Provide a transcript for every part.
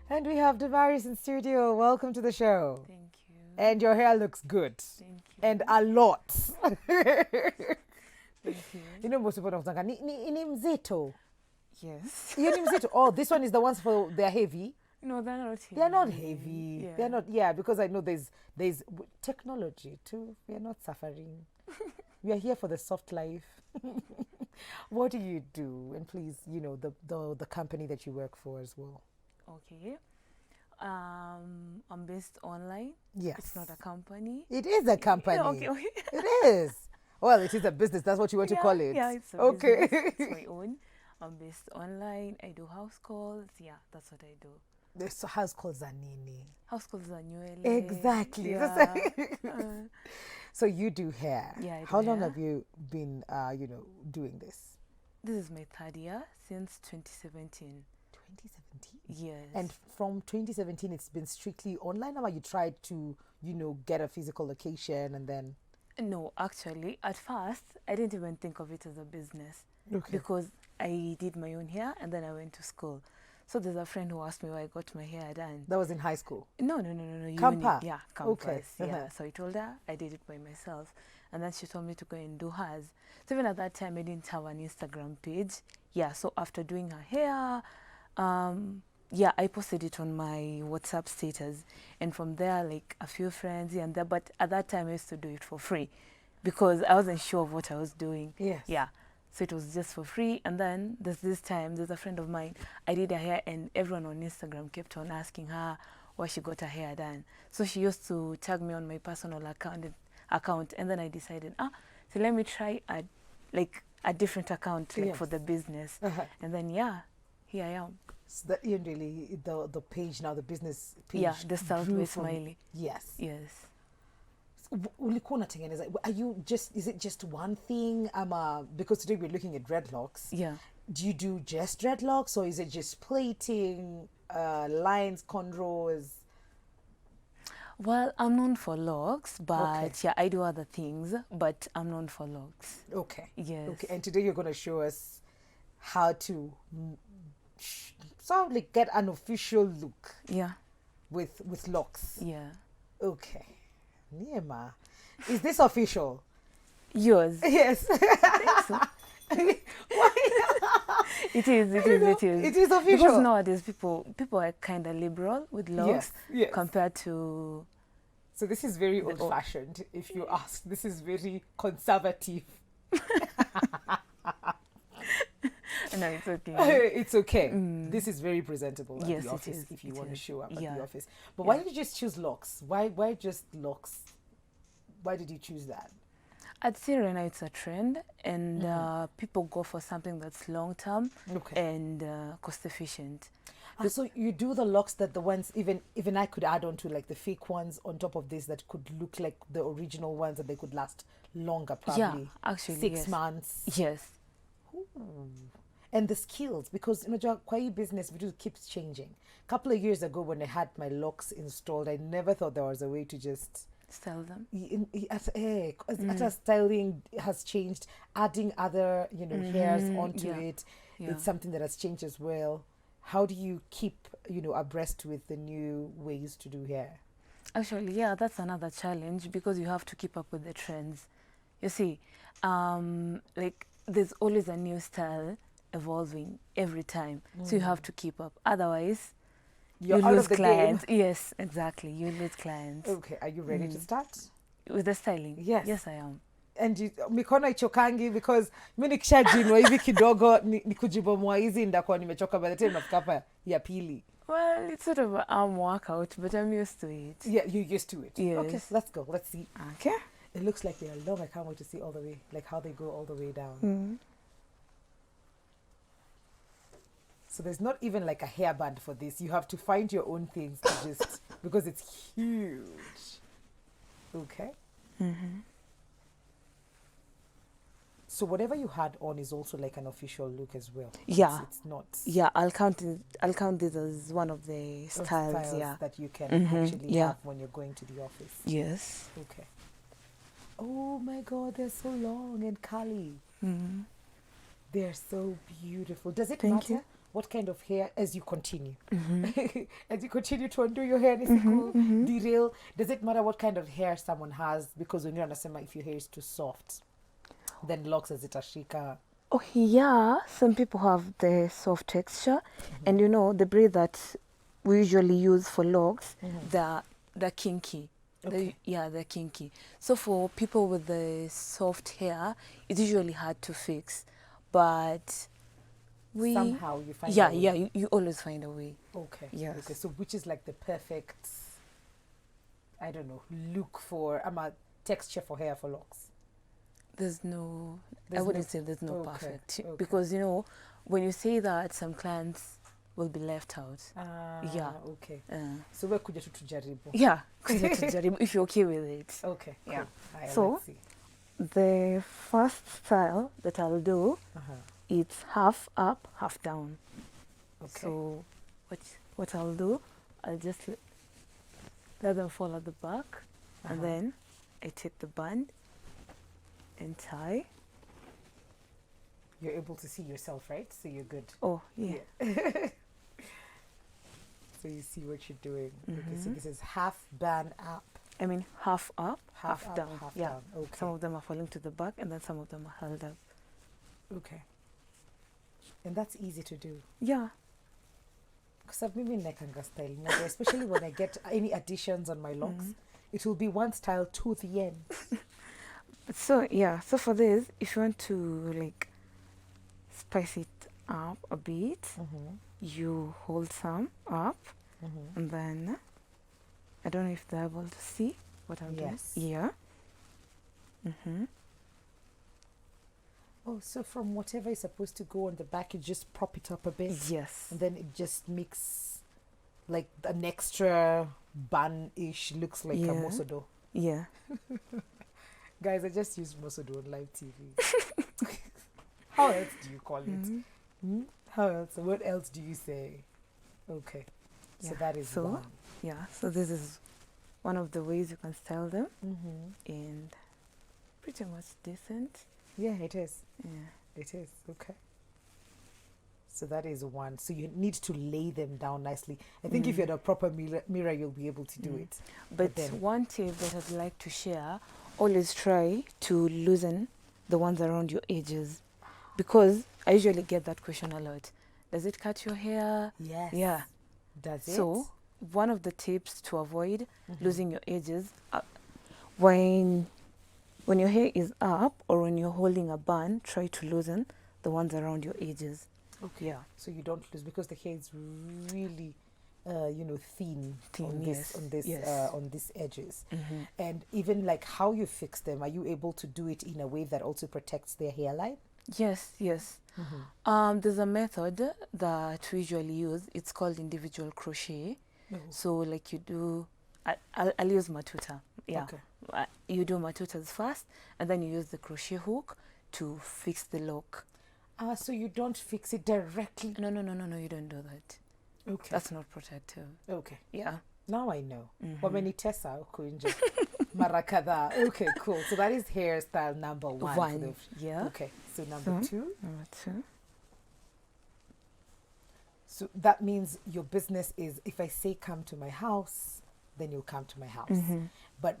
And we have Damaris in studio. Welcome to the show. Thank you. And your hair looks good. Thank you. And a lot. Thank you. You know, most people don't think, ni mzito. Yes. You ni mzito. Oh, this one is the ones for, they're heavy. No, they're not heavy. They're not heavy. Yeah. They're not, yeah, because I know there's technology too. We are not suffering. We are here for the soft life. What do you do? And please, the company that you work for as well. Okay. I'm based online. Yes. It's not a company. It is a company. Yeah, okay. It is. Well, it is a business. That's what you want to call it. Yeah, it's a okay. business. It's my own. I'm based online. I do house calls. Yeah, that's what I do. There's house calls are nini. House calls are nywele. Exactly. Yeah. So you do hair. Yeah, I do How long hair. have you been, doing this? This is my third year since 2017. 2017. Yes. And from 2017, it's been strictly online, or you tried to, get a physical location and then? No, actually, at first, I didn't even think of it as a business because I did my own hair and then I went to school. So there's a friend who asked me where I got my hair done. That was in high school? No. Campa? Yeah, campus. Okay. Yeah. So I told her I did it by myself. And then she told me to go and do hers. So even at that time, I didn't have an Instagram page. Yeah, so after doing her hair, I posted it on my WhatsApp status. And from there, like a few friends here and there. But at that time, I used to do it for free because I wasn't sure of what I was doing. Yes. Yeah. So it was just for free. And then there's a friend of mine, I did her hair and everyone on Instagram kept on asking her where she got her hair done. So she used to tag me on my personal account and then I decided, so let me try a different account for the business. And then, here I am. So that really, the page now, the business page. Yeah, the Southwest Smiley. Yes. Yes. Ulikuwa unatengeneza, is it just one thing? Because today we're looking at dreadlocks. Yeah. Do you do just dreadlocks, or is it just plating, lines, cornrows? Well, I'm known for locks, but I do other things, but I'm known for locks. Okay. Yes. Okay, and today you're going to show us how to sort of like get an official look. Yeah. With locks. Yeah. Okay. Niema. Is this official? Yours. Yes. It is. It is official. Because nowadays people are kind of liberal with locks Yes. compared to. So this is very old-fashioned. If you ask, this is very conservative. No, it's okay. It's okay. This is very presentable at Yes, the it office is. if you It want to is. show up at Yeah. the office. But why did you just choose locks? Why just locks? Why did you choose that? I'd say right now it's a trend, and people go for something that's long term and cost efficient. So you do the locks that the ones even I could add on to, like the fake ones on top of this that could look like the original ones, and they could last longer, probably. Yeah, actually, 6 yes. months. Yes. Ooh. And the skills, because Kwai business video keeps changing. A couple of years ago when I had my locks installed, I never thought there was a way to just Sell them. As styling has changed, adding other hairs onto it. Yeah. It's something that has changed as well. How do you keep abreast with the new ways to do hair? Actually, yeah, that's another challenge because you have to keep up with the trends. You see, there's always a new style evolving every time, so you have to keep up. Otherwise, You're you out lose of the clients. Yes, exactly. You lose clients. Okay, are you ready to start? With the styling? Yes. Yes, I am. And mikono ichokangi because mi nikishajinwa hivi kidogo ni kujibomoa hizi ndakuwa nimechoka by the time nafika hapa ya pili. Well, it's sort of an arm workout, but I'm used to it. Yeah, you're used to it. Yes. Okay, let's go. Let's see. Okay. It looks like they're long. I can't wait to see all the way, like how they go all the way down. So there's not even like a hairband for this. You have to find your own things to just because it's huge. Okay. So whatever you had on is also like an official look as well. Yeah. It's not. Yeah, I'll count this as one of the styles. Yeah. That you can actually yeah. have when you're going to the office. Yes. Okay. Oh my God, they're so long and curly. They're so beautiful. Does it Thank matter you. what kind of hair as you continue. As you continue to undo your hair, derail, does it matter what kind of hair someone has? Because when you're understand if your hair is too soft, then locks as it ashika. Oh yeah, some people have the soft texture, and you know the braid that we usually use for locks, they're kinky. Okay. They're kinky. So for people with the soft hair, it's usually hard to fix, but we Somehow you find yeah a way. yeah you always find a way. Okay. Yes. Okay. So which is like the perfect, I don't know, look for texture for hair for locks. There's no, There's I wouldn't no- say there's no okay, perfect, okay. because you know when you say that, some clients will be left out. Yeah. Okay. Uh, So we're kuja tu tujaribu. yeah, if you're okay with it. Okay. Cool. Yeah. Alright, So- let's see. The first style that I'll do, it's half up, half down. Okay. So what I'll do, I'll just let them fall at the back, and then I take the band and tie. You're able to see yourself, right? So you're good. Oh yeah. So you see what you're doing. Okay, so this is half band up, I mean half up, half up, down. half Yeah. down. Okay. Some of them are falling to the back, and then some of them are held up. Okay. And that's easy to do. Yeah. Because I've been like a style moja, especially when I get any additions on my locks. It will be one style to the end. So yeah, so for this, if you want to like spice it up a bit, you hold some up, and then I don't know if they're able to see what I'm Yes. doing. Yeah. Oh, so from whatever is supposed to go on the back, you just prop it up a bit. Yes. And then it just makes like an extra bun-ish, looks like a Yeah. mosodo. Yeah. Guys, I just used mosodo on live TV. How else do you call it? How else? What else do you say? Okay. So Yeah. that is So- one. Yeah. So this is one of the ways you can style them, and pretty much decent. Yeah, it is. Yeah. It is. Okay. So that is one. So you need to lay them down nicely. I think if you had a proper mirror, you'll be able to do it. But then- one tip that I'd like to share, always try to loosen the ones around your edges, because I usually get that question a lot. Does it cut your hair? Yes. Yeah. Does it? So one of the tips to avoid losing your edges, when your hair is up or when you're holding a bun, try to loosen the ones around your edges. Okay. Yeah. So you don't lose, because the hair is really, thin on Thin, this, yes. on these edges. And even like how you fix them, are you able to do it in a way that also protects their hairline? Yes, yes. There's a method that we usually use. It's called individual crochet. So like you do, I'll use matuta. Yeah. Okay. You do matutas first, and then you use the crochet hook to fix the lock. So you don't fix it directly. No, you don't do that. Okay. That's not protective. Okay. Yeah. Now I know. Wamenitesa kunja marakada. Okay, cool. So that is hairstyle number one. for the- Yeah. Okay. So number two. Number two. So that means your business is, if I say come to my house, then you'll come to my house. But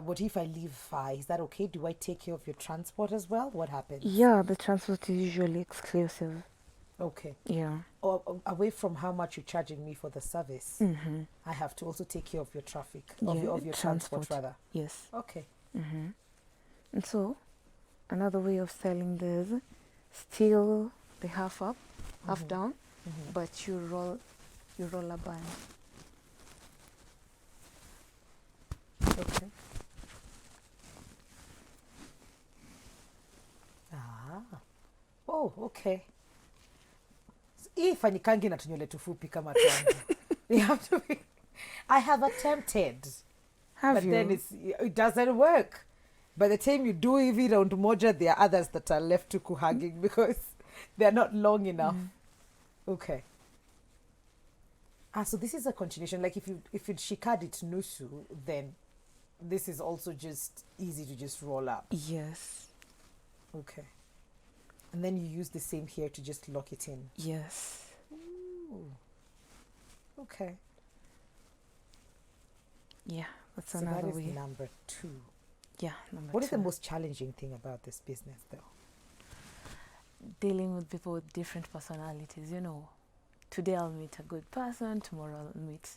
what if I live far? Is that okay? Do I take care of your transport as well? What happens? Yeah, the transport is usually exclusive. Okay. Yeah. Or away from how much you're charging me for the service, I have to also take care of your traffic, of Yeah, your transport rather. Yes. Okay. And so, another way of styling this, still the half up, half down, but you roll a band. Okay. Ah. Oh, okay. Hii fanyikangi na tunywele tufupi kama tuangu. You have to be. I have attempted, Have but you? then it doesn't work. By the time you do hivi round moja, there are others that are left to kuhanging because they're not long enough. Okay. So this is a continuation. Like if you shikad it nusu, then this is also just easy to just roll up. Yes. Okay. And then you use the same here to just lock it in. Yes. Oh, okay. Yeah, that's So another that is way. number 2. Yeah, number What is the 2. most challenging thing about this business, though? Dealing with people with different personalities, you know. Today I'll meet a good person, tomorrow I'll meet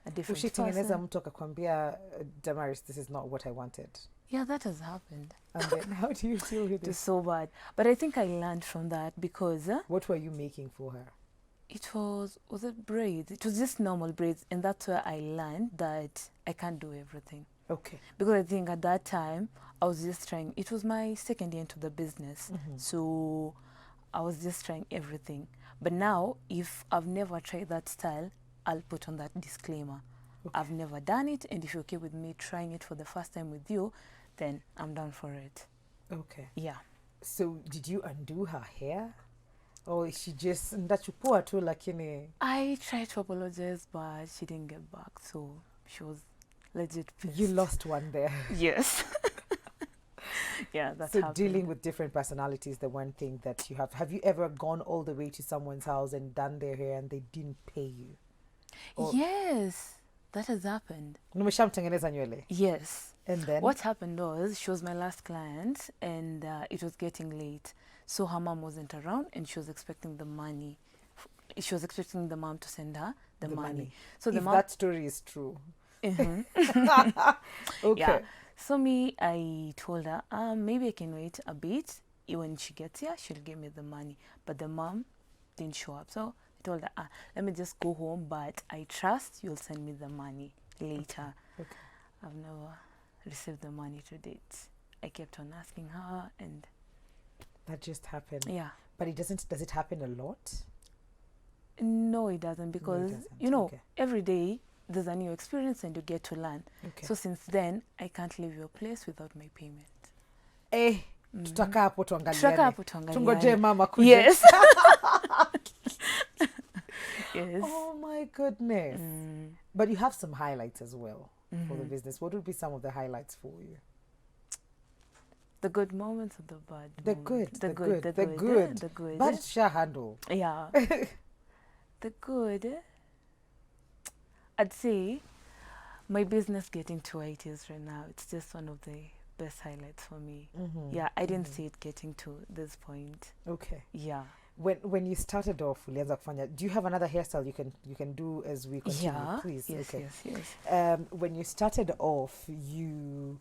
a different Ushitingeneza person. mtu akakwambia, Damaris, this is not what I wanted. Yeah, that has happened. And then how do you deal with It was it? so bad. But I think I learned from that because What were you making for her? it was it braids? It was just normal braids, and that's where I learned that I can't do everything. Okay. Because I think at that time I was just trying. It was my second year into the business, so I was just trying everything. But now, if I've never tried that style, I'll put on that disclaimer. Okay. I've never done it, and if you're okay with me trying it for the first time with you, then I'm down for it. Okay. Yeah. So did you undo her hair? Or is she just ndachukua tu lakini? I tried to apologize, but she didn't get back, so she was legit pissed. You lost one there. Yes. Yeah, that's So happened. dealing with different personalities is the one thing that you have. Have you ever gone all the way to someone's house and done their hair and they didn't pay you? Or- Yes, that has happened. Umeshamtengeneza nywele? Yes. And then? What happened was she was my last client, and it was getting late. So her mom wasn't around, and she was expecting the money. She was expecting the mom to send her the money. So the if mom. that story is true. Mhm. Okay. Yeah. So I told her, maybe I can wait a bit. When she gets here, she'll give me the money. But the mom didn't show up. So I told her, let me just go home, but I trust you'll send me the money later. Okay. I've never received the money to date. I kept on asking her, and That just happened. yeah. But does it happen a lot? No, it doesn't, because doesn't. you know, Okay. every day there's a new experience and you get to learn. Okay. So since then, I can't leave your place without my payment. Tutakaa hapo tuangaliane. Tutaka hapo tuangaliane. Tungoje mama kuje. Yes. Yes. Oh my goodness. But you have some highlights as well for the business. What would be some of the highlights for you? The good moments or the bad The moments? good. The good. Bad shall handle. Yeah. The good. I'd say my business getting to 8 years right now, it's just one of the best highlights for me. Yeah, I didn't see it getting to this point. Okay. Yeah. When you started off, ulianza kufanya, do you have another hairstyle you can do as we continue, Yeah. please? Yes, Okay. yes. When you started off, you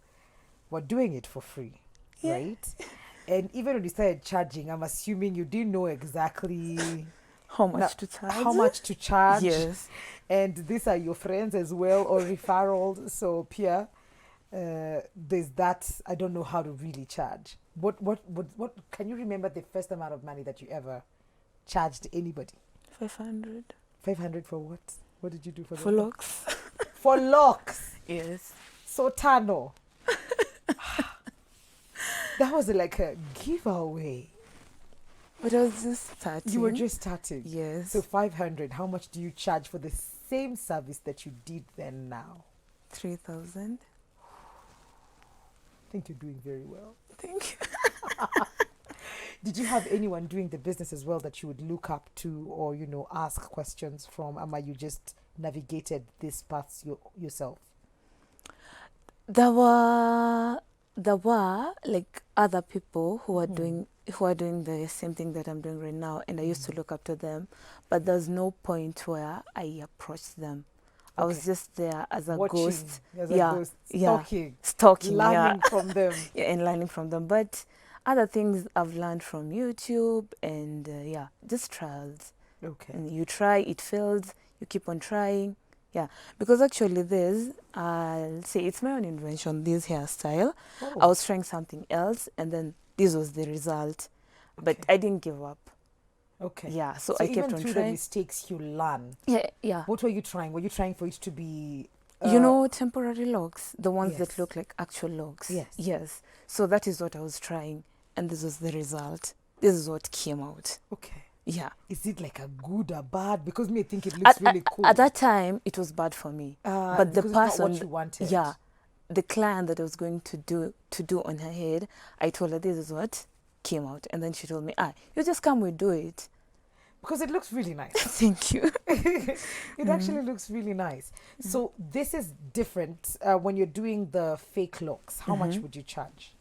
were doing it for free, Yeah. right? And even when you started charging, I'm assuming you didn't know exactly How much to charge? how much to charge. Yes. And these are your friends as well, or referrals. So Pia, there's that. I don't know how to really charge. What can you remember the first amount of money that you ever charged anybody? 500. 500 for what? What did you do for For them? locks. For locks. Yes. So Tano. That was like a giveaway. But I was just starting. You were just starting. Yes. So 500. How much do you charge for the same service that you did then now? 3,000. I think you're doing very well. Thank you. Did you have anyone doing the business as well that you would look up to or, ask questions from? Ama, you just navigated this path yourself? There were like other people who are doing the same thing that I'm doing right now, and I used to look up to them, but there's no point where I approached them. I was just there as a Watching, ghost. as a ghost, Stalking, learning from them. Yeah, and learning from them. But other things I've learned from YouTube and just trials. Okay. And you try, it fails, you keep on trying. Yeah, because actually I'll say it's my own invention, this hairstyle. Oh. I was trying something else, and then this was the result. But I didn't give up. Okay. Yeah, so I even kept on through the trying. mistakes, you learn. Yeah. What were you trying? Were you trying for it to be... temporary locks, the ones that Yes. look like actual locks. Yes. Yes. So that is what I was trying, and this was the result. This is what came out. Okay. Yeah. Is it like a good or bad? Because me, I think it looks really cool. At that time, it was bad for me. But the because it's not person, what you wanted. yeah, the client that I was going to do on her head, I told her this is what came out, and then she told me, you just come, we do it. because it looks really nice. Thank you. It actually looks really nice. So this is different when you're doing the fake locks. How much would you charge?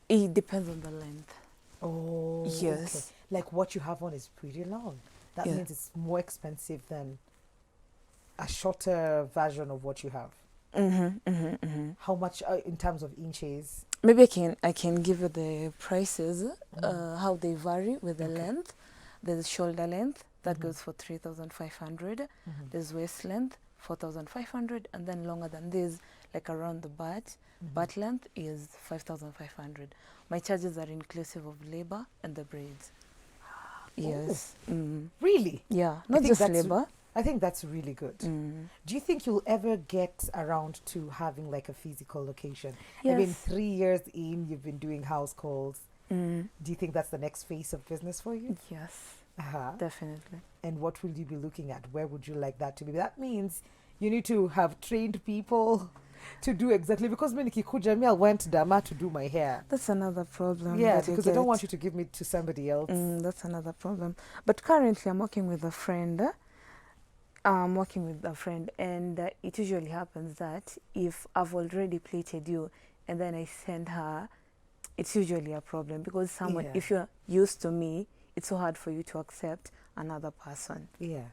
It depends on the length. Oh, Yes. okay. Like what you have on is pretty long. That Yeah. means it's more expensive than a shorter version of what you have. How much in terms of inches? Maybe I can give you the prices, how they vary with the length. There's shoulder length that goes for 3,500. There's waist length 4,500, and then longer than this, like around the butt length is 5,500. My charges are inclusive of labor and the braids. Yes. Really? Yeah, I not think just that's- labor. I think that's really good. Do you think you'll ever get around to having like a physical location? I mean, Yes. 3 years in, you've been doing house calls. Do you think that's the next phase of business for you? Yes, Uh-huh. definitely. And what will you be looking at? Where would you like that to be? That means you need to have trained people to do exactly, because me nikikuja, me I went Dama to do my hair. That's another problem. Yeah, that you because I don't get. want you to give me to somebody else. That's another problem. But currently, I'm working with a friend. And it usually happens that if I've already plated you and then I send her, it's usually a problem because someone, Yeah. if you're used to me, it's so hard for you to accept another person. Yeah.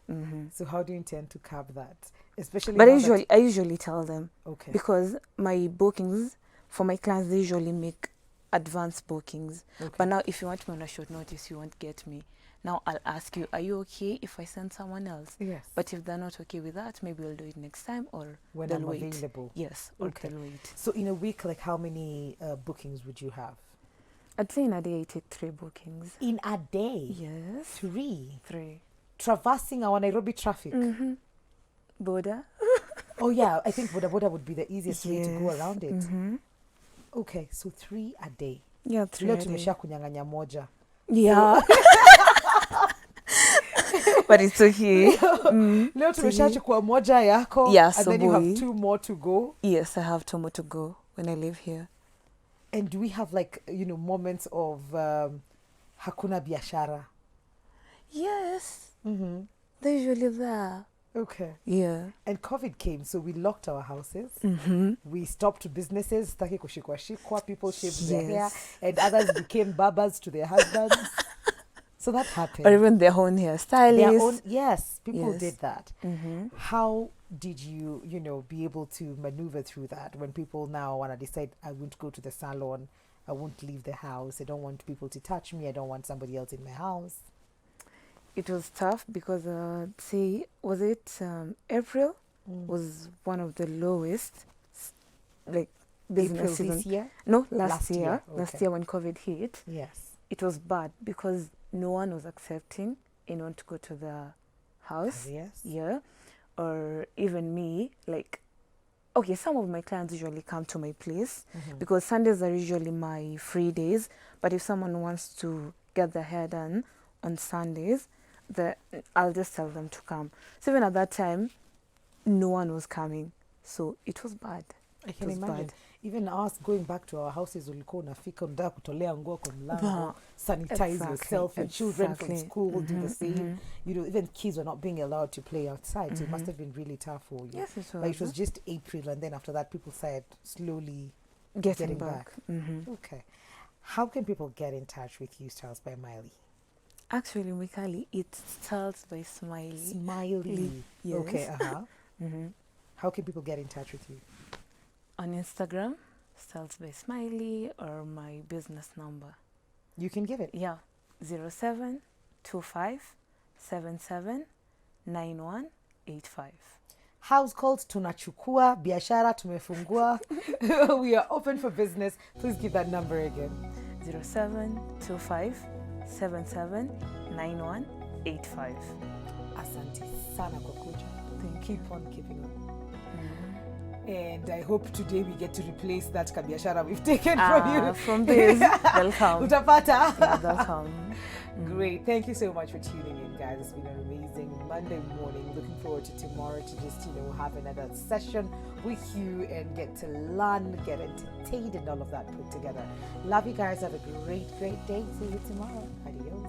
So how do you intend to curb that? Especially But now that- I usually tell them okay. because my bookings for my clients, they usually make advanced bookings. Okay. But now, if you want me on a short notice, you won't get me. Now I'll ask you, are you okay if I send someone else? Yes. But if they're not okay with that, maybe we'll do it next time, or When they'll I'm wait. available. Yes, or Okay. they'll wait. So in a week, like how many bookings would you have? I'd say in a day I take 3 bookings. In a day? Yes, 3. 3. Traversing our Nairobi traffic. Border. Oh yeah, I think Boda Boda would be the easiest way to go Yes. around it. Okay, so 3 a day. Yeah, 3 Leo a day. tumesha kunyang'anya moja. Yeah. But it's okay. Leo tumeshachukua moja yako. Yeah, and then you have asubuhi. 2 more to go. Yes, I have 2 more to go when I live here. And do we have like, moments of hakuna biashara? Yes. They're usually there. Okay. Yeah. And COVID came, so we locked our houses. We stopped businesses. Staki kushikwa shikwa. People shaved their hair, Yes. and others became barbers to their husbands. So that happened. Or even their own hairstylist. Their own, yes, people Yes. did that. How did you, be able to maneuver through that when people now want to decide, I won't go to the salon, I won't leave the house, I don't want people to touch me, I don't want somebody else in my house? It was tough because, say, was it April? Was one of the lowest, like, business April season. this year? No, Last last year, year. okay. Last year when COVID hit, Yes. it was bad because no one was accepting anyone to go to the house. Yes. Yeah. Or even me, like, okay, some of my clients usually come to my place because Sundays are usually my free days. But if someone wants to get their hair done on Sundays, I'll just tell them to come. So even at that time, no one was coming. So it was bad. I It can was imagine. bad. Even us going back to our houses, ulikuwa unafika unataka kutolea nguo kwa mlango, Bah, sanitize exactly, yourself, your children from exactly. school do the same. Even kids were not being allowed to play outside, so it must have been really tough for you. Yes, it was. But it was just April, and then after that, people started slowly getting back. back. Okay. How can people get in touch with you, Styles by Miley? Actually, Mikali, it starts by Smiley. Smiley. Yes. Okay, How can people get in touch with you? On Instagram, Styles by Smiley, or my business number. You can give it. Yeah, 0725779185. House calls tunachukua, biashara tumefungua. We are open for business. Please give that number again. 0725779185. Asante sana kwa kuja. Thank Keep on keeping on. And I hope today we get to replace that kabiashara we've taken from you. From this, they'll come. Utapata. Yeah, they'll come. Great. Thank you so much for tuning in, guys. It's been an amazing Monday morning. Looking forward to tomorrow to just, have another session with you and get to learn, get entertained, and all of that put together. Love you guys. Have a great, great day. See you tomorrow. Adios.